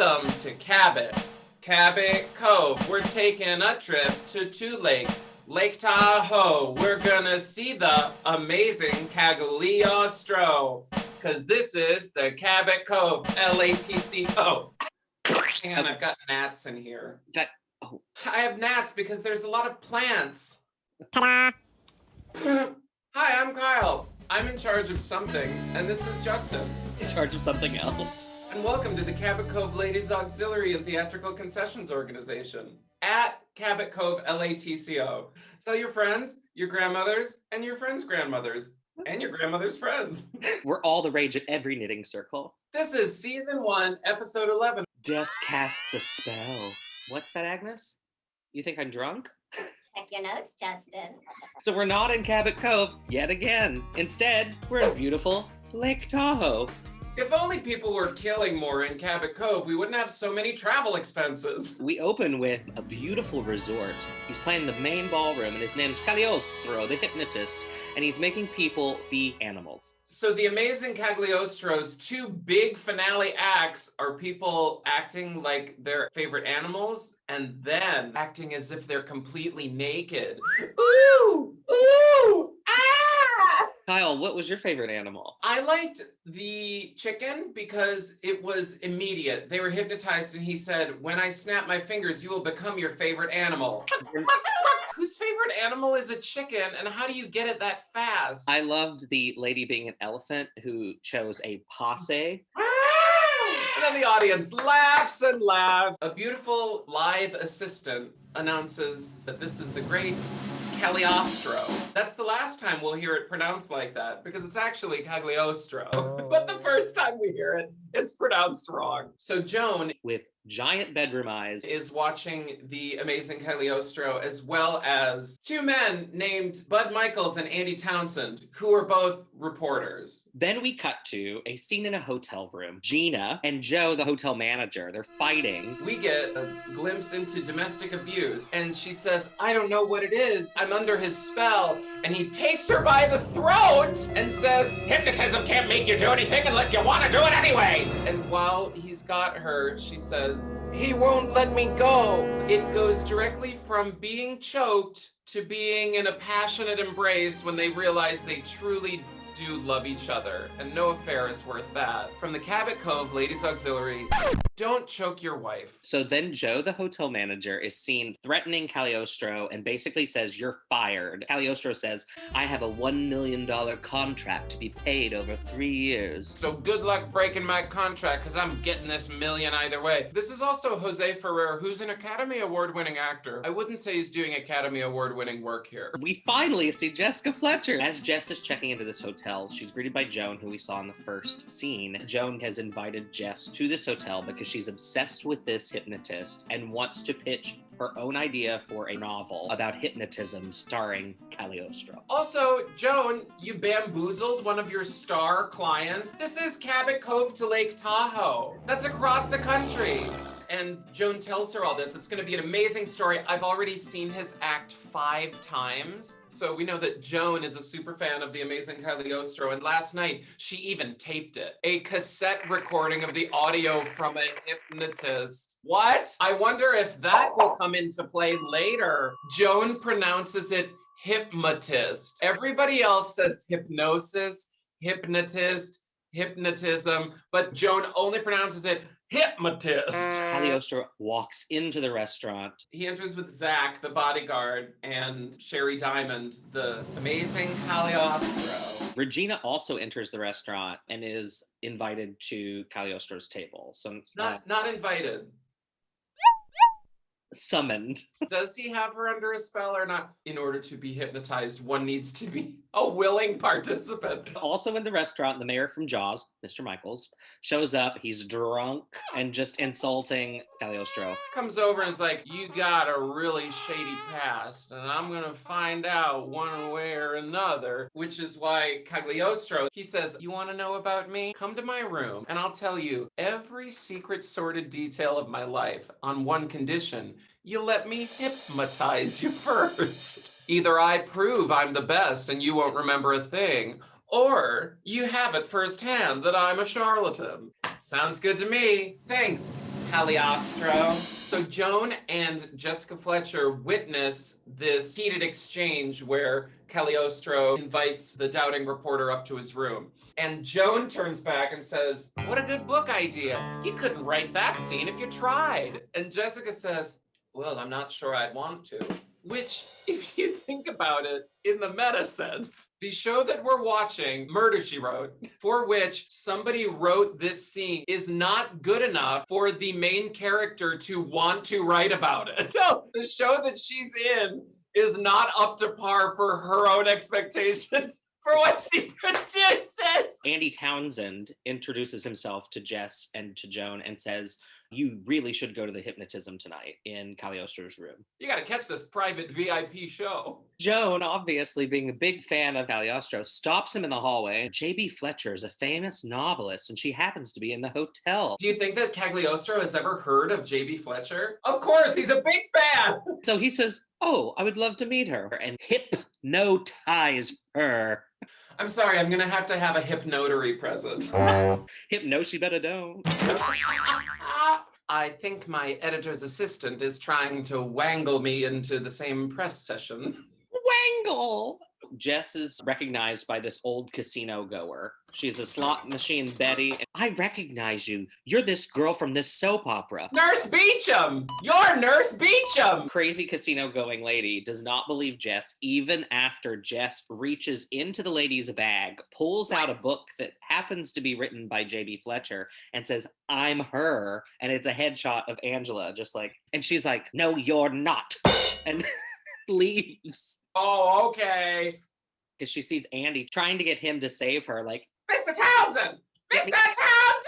Welcome to Cabot. Cabot Cove. We're taking a trip to Lake Tahoe. We're gonna see the amazing Cagliostro. Cause this is the Cabot Cove, LATCO. Hang on, I've got gnats in here. I have gnats because there's a lot of plants. Ta-da! Hi, I'm Kyle. I'm in charge of something, and this is Justin. In charge of something else. And welcome to the Cabot Cove Ladies Auxiliary and Theatrical Concessions Organization at Cabot Cove LATCO. Tell your friends, your grandmothers, and your friends' grandmothers, and your grandmother's friends. We're all the rage at every knitting circle. This is season 1, episode 11. Death casts a spell. What's that, Agnes? You think I'm drunk? Check your notes, Justin. So we're not in Cabot Cove yet again. Instead, we're in beautiful Lake Tahoe. If only people were killing more in Cabot Cove, we wouldn't have so many travel expenses. We open with a beautiful resort. He's playing the main ballroom, and his name's Cagliostro, the hypnotist, and he's making people be animals. So the amazing Cagliostro's 2 big finale acts are people acting like their favorite animals and then acting as if they're completely naked. Ooh! Ooh! Ah! Kyle, what was your favorite animal? I liked the chicken because it was immediate. They were hypnotized and he said, when I snap my fingers, you will become your favorite animal. Whose favorite animal is a chicken and how do you get it that fast? I loved the lady being an elephant who chose a posse. And then the audience laughs and laughs. A beautiful live assistant announces that this is the great Cagliostro. That's the last time we'll hear it pronounced like that because it's actually Cagliostro. But the first time we hear it, it's pronounced wrong. So Joan, With giant bedroom eyes, is watching the amazing Cagliostro as well as 2 men named Bud Michaels and Andy Townsend, who are both reporters. Then we cut to a scene in a hotel room. Gina and Joe, the hotel manager, they're fighting. We get a glimpse into domestic abuse, and she says, I don't know what it is. I'm under his spell. And he takes her by the throat and says, hypnotism can't make you do anything unless you want to do it anyway. And while he's got her, she says, he won't let me go. It goes directly from being choked to being in a passionate embrace when they realize they truly do love each other, and no affair is worth that. From the Cabot Cove Ladies Auxiliary, don't choke your wife. So then Joe, the hotel manager, is seen threatening Cagliostro and basically says, you're fired. Cagliostro says, I have a $1 million contract to be paid over 3 years. So good luck breaking my contract, because I'm getting this million either way. This is also Jose Ferrer, who's an Academy Award-winning actor. I wouldn't say he's doing Academy Award-winning work here. We finally see Jessica Fletcher. As Jess is checking into this hotel, she's greeted by Joan, who we saw in the first scene. Joan has invited Jess to this hotel because she's obsessed with this hypnotist and wants to pitch her own idea for a novel about hypnotism starring Cagliostro. Also, Joan, you bamboozled one of your star clients. This is Cabot Cove to Lake Tahoe. That's across the country. And Joan tells her all this. It's gonna be an amazing story. I've already seen his act 5 times. So we know that Joan is a super fan of the amazing Cagliostro. And last night, she even taped it. A cassette recording of the audio from a hypnotist. What? I wonder if that will come into play later. Joan pronounces it hypnotist. Everybody else says hypnosis, hypnotist, hypnotism, but Joan only pronounces it hypnotist. Cagliostro walks into the restaurant. He enters with Zach, the bodyguard, and Sherry Diamond, the amazing Cagliostro. Regina also enters the restaurant and is invited to Cagliostro's table. Not invited. Summoned. Does he have her under a spell or not? In order to be hypnotized, one needs to be a willing participant. Also in the restaurant, the mayor from Jaws, Mr. Michaels, shows up. He's drunk and just insulting Cagliostro. Comes over and is like, you got a really shady past, and I'm gonna find out one way or another, which is why Cagliostro, he says, you wanna know about me? Come to my room, and I'll tell you every secret sordid detail of my life on one condition. You let me hypnotize you first. Either I prove I'm the best and you won't remember a thing, or you have it firsthand that I'm a charlatan. Sounds good to me. Thanks. Cagliostro. So Joan and Jessica Fletcher witness this heated exchange where Cagliostro invites the doubting reporter up to his room. And Joan turns back and says, "What a good book idea. You couldn't write that scene if you tried." And Jessica says, "Well, I'm not sure I'd want to." Which, if you think about it in the meta sense, the show that we're watching, Murder, She Wrote, for which somebody wrote this scene, is not good enough for the main character to want to write about it. So the show that she's in is not up to par for her own expectations for what she produces. Andy Townsend introduces himself to Jess and to Joan and says, "You really should go to the hypnotism tonight in Cagliostro's room." You gotta catch this private VIP show. Joan, obviously being a big fan of Cagliostro, stops him in the hallway. J.B. Fletcher is a famous novelist, and she happens to be in the hotel. Do you think that Cagliostro has ever heard of J.B. Fletcher? Of course, he's a big fan. So he says, "Oh, I would love to meet her," and hypnotize her. I'm sorry, I'm gonna have to have a hypnotary present. Hypno, she better don't. I think my editor's assistant is trying to wangle me into the same press session. Wangle! Jess is recognized by this old casino goer. She's a slot machine Betty. "I recognize you. You're this girl from this soap opera." Nurse Beecham! You're Nurse Beecham! Crazy casino going lady does not believe Jess even after Jess reaches into the lady's bag, pulls out a book that happens to be written by J.B. Fletcher and says, "I'm her." And it's a headshot of Angela, just like, and she's like, "No, you're not." And leaves. Oh, okay. Because she sees Andy trying to get him to save her, like, Mr. Townsend! Mr. Townsend!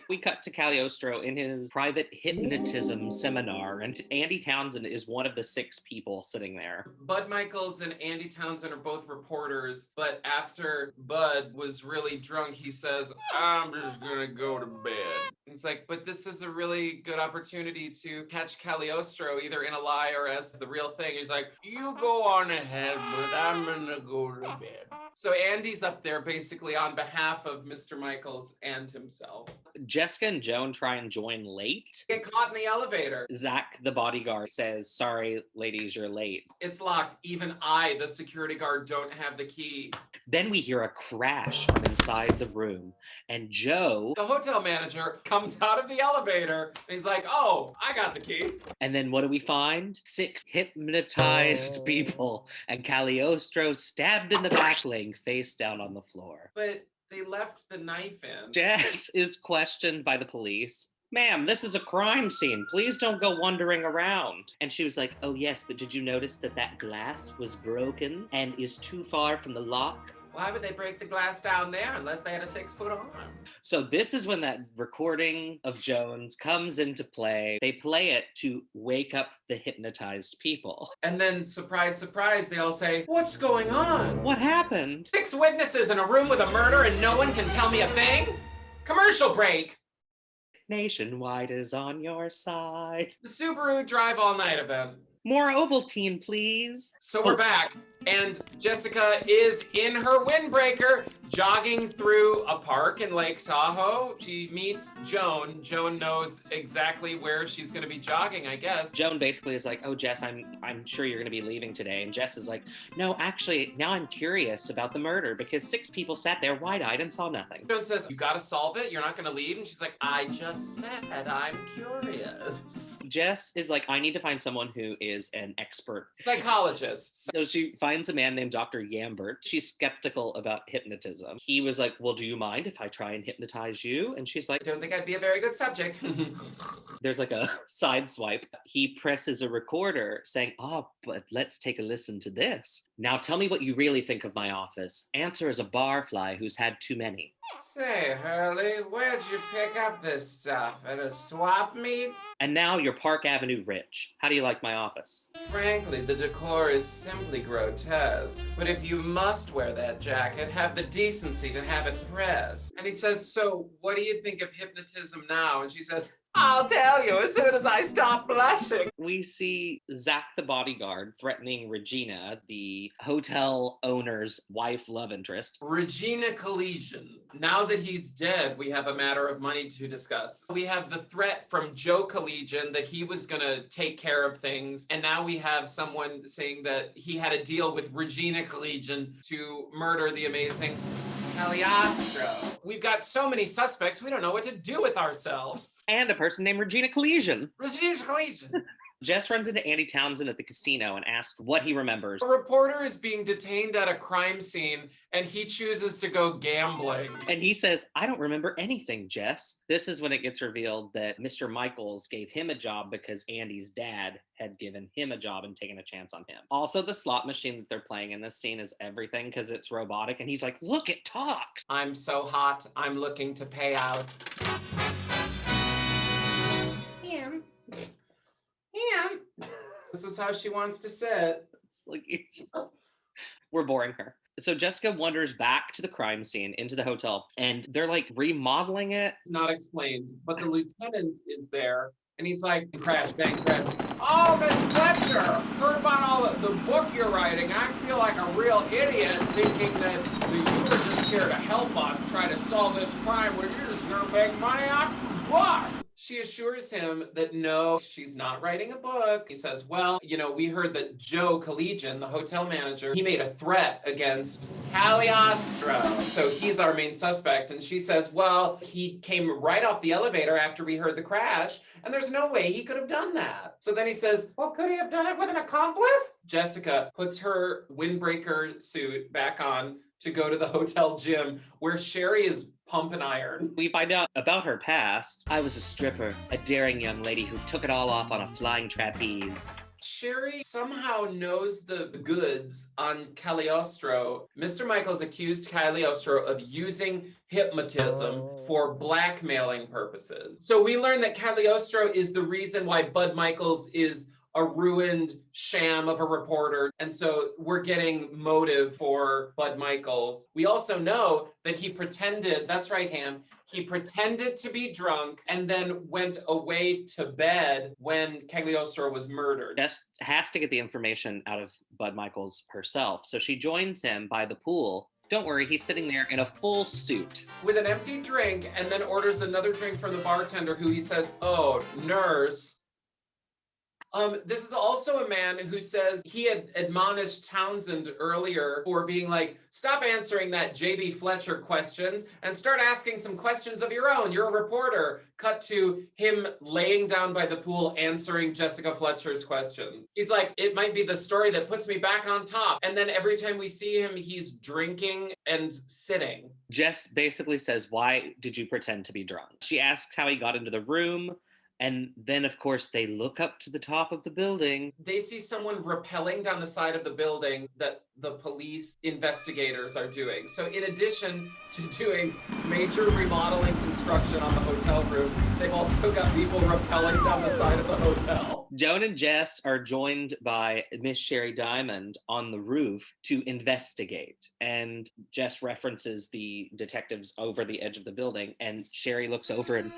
we cut to Cagliostro in his private hypnotism seminar, and Andy Townsend is one of the 6 people sitting there. Bud Michaels and Andy Townsend are both reporters, but after Bud was really drunk, he says, "I'm just gonna go to bed." He's like, "But this is a really good opportunity to catch Cagliostro either in a lie or as the real thing." He's like, "You go on ahead, but I'm gonna go to bed." So Andy's up there basically on behalf of Mr. Michaels and himself. Jessica and Joan try and join late. Get caught in the elevator. Zach, the bodyguard, says, "Sorry, ladies, you're late." It's locked. Even I, the security guard, don't have the key. Then we hear a crash from inside the room, and Joe, The hotel manager, comes out of the elevator and he's like, "Oh, I got the key." and then what do we find? 6 hypnotized people, and Cagliostro stabbed in the back, laying face down on the floor. But they left the knife in. Jess is questioned by the police. "Ma'am, this is a crime scene. Please don't go wandering around." And she was like, "Oh yes, but did you notice that that glass was broken and is too far from the lock?" Why would they break the glass down there unless they had a 6-foot arm? So this is when that recording of Jones comes into play. They play it to wake up the hypnotized people. And then, surprise, surprise, they all say, "What's going on? What happened? 6 witnesses in a room with a murder and no one can tell me a thing? Commercial break." Nationwide is on your side. The Subaru Drive All Night event. More Ovaltine, please. So we're back, and Jessica is in her windbreaker, jogging through a park in Lake Tahoe. She meets Joan. Joan knows exactly where she's going to be jogging, I guess. Joan basically is like, "Oh, Jess, I'm sure you're going to be leaving today." And Jess is like, "No, actually, now I'm curious about the murder because 6 people sat there wide-eyed and saw nothing." Joan says, "You got to solve it. You're not going to leave." And she's like, "I just said I'm curious." Jess is like, "I need to find someone who is an expert." Psychologist. So she finds a man named Dr. Yambert. She's skeptical about hypnotism. He was like, "Well, do you mind if I try and hypnotize you?" And she's I like, don't think I'd be a very good subject. there's like a side swipe. He presses a recorder saying, "Oh, but let's take a listen to this. Now tell me what you really think of my office. Answer as a barfly who's had too many." Say, Hurley, where'd you pick up this stuff? At a swap meet? And now you're Park Avenue rich. How do you like my office? Frankly, the decor is simply grotesque. But if you must wear that jacket, have the decency to have it pressed. And he says, "So what do you think of hypnotism now?" And she says, I'll tell you as soon as I stop blushing. We see Zach the bodyguard threatening Regina, the hotel owner's wife love interest. Regina Collegian. Now that he's dead, we have a matter of money to discuss. We have the threat from Joe Collegian that he was going to take care of things. And now we have someone saying that he had a deal with Regina Collegian to murder the amazing Cagliostro. We've got so many suspects, we don't know what to do with ourselves. And a person named Regina Collegian. Regina Collegian. Jess runs into Andy Townsend at the casino and asks what he remembers. A reporter is being detained at a crime scene and he chooses to go gambling. And he says, I don't remember anything, Jess. This is when it gets revealed that Mr. Michaels gave him a job because Andy's dad had given him a job and taken a chance on him. Also, the slot machine that they're playing in this scene is everything because it's robotic. And he's like, look, it talks. I'm so hot, I'm looking to pay out. This is how she wants to sit. It's like, we're boring her. So Jessica wanders back to the crime scene into the hotel and they're like remodeling it. It's not explained, but the lieutenant is there and he's like, crash, bang, crash. Oh, Miss Fletcher, heard about all the book you're writing. I feel like a real idiot thinking that you were just here to help us try to solve this crime when you're just gonna make money off the book. She assures him that no, she's not writing a book. He says, well, you know, we heard that Joe Collegian, the hotel manager, he made a threat against Cagliostro. So he's our main suspect. And she says, well, he came right off the elevator after we heard the crash. And there's no way he could have done that. So then he says, well, could he have done it with an accomplice? Jessica puts her windbreaker suit back on to go to the hotel gym where Sherry is pump and iron. We find out about her past. I was a stripper, a daring young lady who took it all off on a flying trapeze. Sherry somehow knows the goods on Cagliostro. Mr. Michaels accused Cagliostro of using hypnotism for blackmailing purposes. So we learn that Cagliostro is the reason why Bud Michaels is a ruined sham of a reporter. And so we're getting motive for Bud Michaels. We also know that he pretended, that's right, Ham, he pretended to be drunk and then went away to bed when Cagliostro was murdered. Jess has to get the information out of Bud Michaels herself. So she joins him by the pool. Don't worry, he's sitting there in a full suit. With an empty drink and then orders another drink from the bartender who he says, oh, nurse. This is also a man who says he had admonished Townsend earlier for being like, stop answering that J.B. Fletcher questions and start asking some questions of your own. You're a reporter. Cut to him laying down by the pool answering Jessica Fletcher's questions. He's like, it might be the story that puts me back on top. And then every time we see him, he's drinking and sitting. Jess basically says, why did you pretend to be drunk? She asks how he got into the room. And then, of course, they look up to the top of the building. They see someone rappelling down the side of the building that the police investigators are doing. So in addition to doing major remodeling construction on the hotel room, they've also got people rappelling down the side of the hotel. Joan and Jess are joined by Miss Sherry Diamond on the roof to investigate. And Jess references the detectives over the edge of the building. And Sherry looks over and...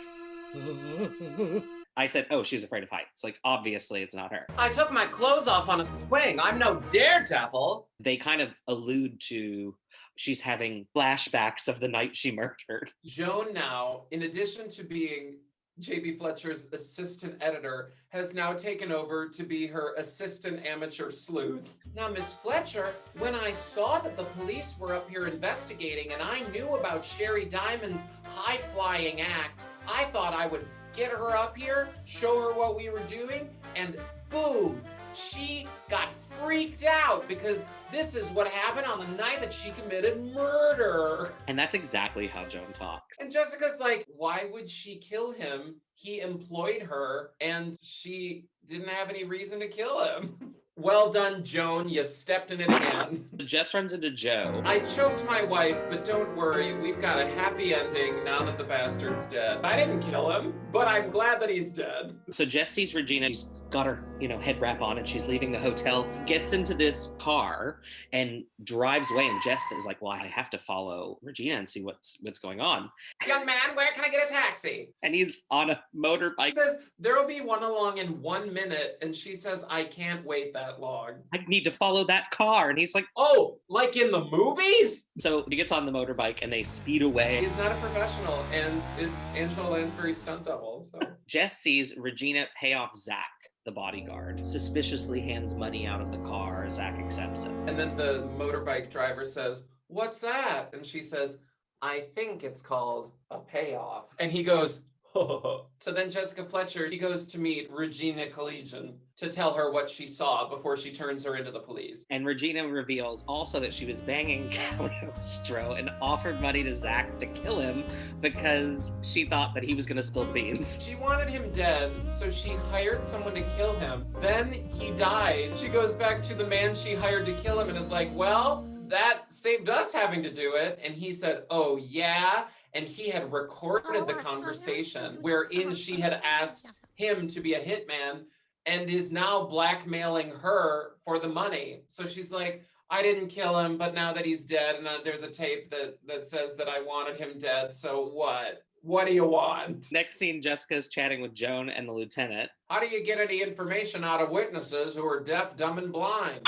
I said, oh, she's afraid of heights. Like, obviously, it's not her. I took my clothes off on a swing. I'm no daredevil. They kind of allude to she's having flashbacks of the night she murdered. Joan now, in addition to being J.B. Fletcher's assistant editor, has now taken over to be her assistant amateur sleuth. Now, Miss Fletcher, when I saw that the police were up here investigating and I knew about Sherry Diamond's high-flying act, I thought I would get her up here, show her what we were doing, and boom, she got freaked out because this is what happened on the night that she committed murder. And that's exactly how Joan talks. And Jessica's like, why would she kill him? He employed her and she didn't have any reason to kill him. Well done, Joan. You stepped in it again. Jess runs into Joe. I choked my wife, but don't worry. We've got a happy ending now that the bastard's dead. I didn't kill him, but I'm glad that he's dead. So Jess sees Regina. She's got her, head wrap on, and she's leaving the hotel, gets into this car and drives away. And Jess is like, well, I have to follow Regina and see what's going on. Young man, where can I get a taxi? And he's on a motorbike. He says, there'll be one along in 1 minute. And she says, I can't wait that long. I need to follow that car. And he's like, oh, like in the movies? So he gets on the motorbike and they speed away. He's not a professional, and it's Angela Lansbury's stunt double. So Jess sees Regina pay off Zach, the bodyguard, suspiciously hands money out of the car. Zach accepts it. And then the motorbike driver says, what's that? And she says, I think it's called a payoff. And he goes, so then Jessica Fletcher, she goes to meet Regina Collegian to tell her what she saw before she turns her into the police. And Regina reveals also that she was banging Cagliostro and offered money to Zach to kill him because she thought that he was going to spill the beans. She wanted him dead, so she hired someone to kill him. Then he died. She goes back to the man she hired to kill him and is like, well, that saved us having to do it. And he said, oh yeah? And he had recorded the conversation wherein she had asked him to be a hitman and is now blackmailing her for the money. So she's like, I didn't kill him, but now that he's dead, and there's a tape that says that I wanted him dead, so what? What do you want? Next scene, Jessica's chatting with Joan and the lieutenant. How do you get any information out of witnesses who are deaf, dumb, and blind?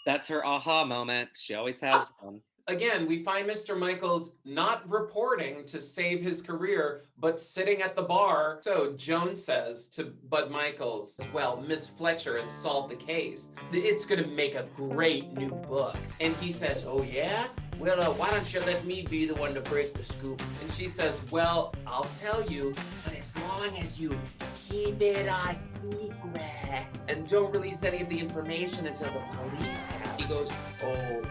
That's her aha moment. She always has one. Again, we find Mr. Michaels not reporting to save his career, but sitting at the bar. So Joan says to Bud Michaels, well, Miss Fletcher has solved the case. It's going to make a great new book. And he says, oh yeah? Well, why don't you let me be the one to break the scoop? And she says, well, I'll tell you, but as long as you keep it a secret and don't release any of the information until the police have. He goes, oh,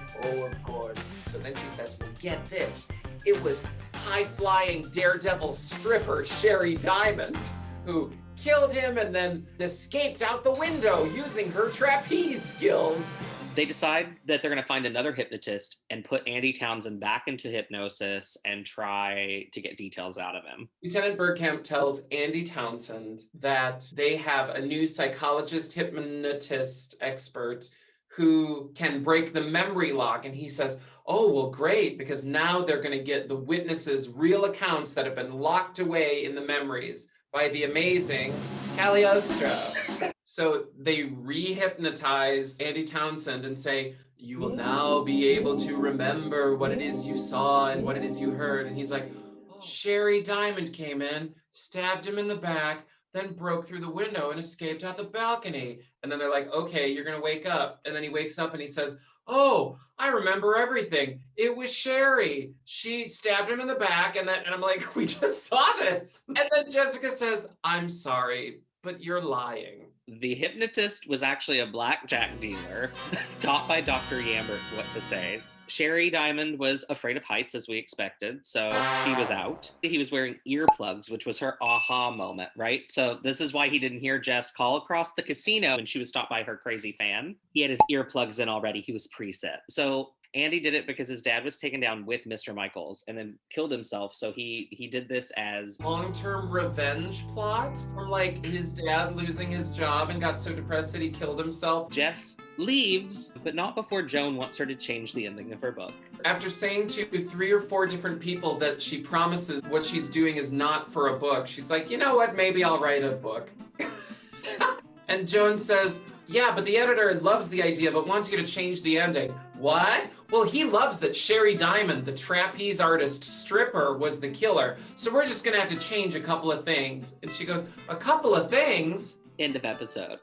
of course. So then she says, well, get this. It was high-flying daredevil stripper Sherry Diamond who killed him and then escaped out the window using her trapeze skills. They decide that they're going to find another hypnotist and put Andy Townsend back into hypnosis and try to get details out of him. Lieutenant Bergkamp tells Andy Townsend that they have a new psychologist, hypnotist expert who can break the memory lock. And he says, oh, well, great, because now they're going to get the witnesses' real accounts that have been locked away in the memories by the amazing Cagliostro. So they re-hypnotize Andy Townsend and say, you will now be able to remember what it is you saw and what it is you heard. And he's like, Sherry Diamond came in, stabbed him in the back, then broke through the window and escaped out the balcony. And then they're like, okay, you're going to wake up. And then he wakes up and he says, oh, I remember everything. It was Sherry. She stabbed him in the back. And I'm like, we just saw this. And then Jessica says, I'm sorry, but you're lying. The hypnotist was actually a blackjack dealer taught by Dr. Yambert what to say. Sherry Diamond was afraid of heights, as we expected, so she was out. He was wearing earplugs, which was her aha moment, right? So this is why he didn't hear Jess call across the casino when she was stopped by her crazy fan. He had his earplugs in already. He was preset. So Andy did it because his dad was taken down with Mr. Michaels and then killed himself. So he did this as long-term revenge plot from like his dad losing his job and got so depressed that he killed himself. Jess leaves, but not before Joan wants her to change the ending of her book. After saying to 3 or 4 different people that she promises what she's doing is not for a book, she's like, you know what, maybe I'll write a book. And Joan says, yeah, but the editor loves the idea but wants you to change the ending. What? Well, he loves that Sherry Diamond, the trapeze artist stripper, was the killer. So we're just gonna have to change a couple of things. And she goes, a couple of things? End of episode.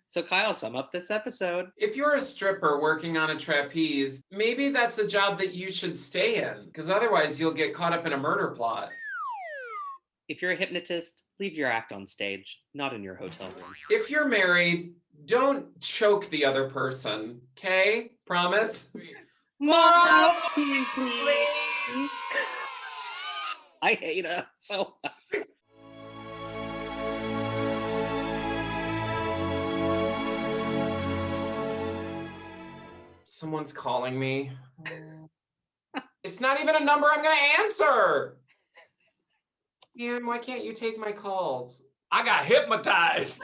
So Kyle, sum up this episode. If you're a stripper working on a trapeze, maybe that's a job that you should stay in, because otherwise you'll get caught up in a murder plot. If you're a hypnotist, leave your act on stage, not in your hotel room. If you're married, don't choke the other person, okay? Promise? More tea, please. I hate us so much. Someone's calling me. It's not even a number I'm gonna answer. Man, why can't you take my calls? I got hypnotized.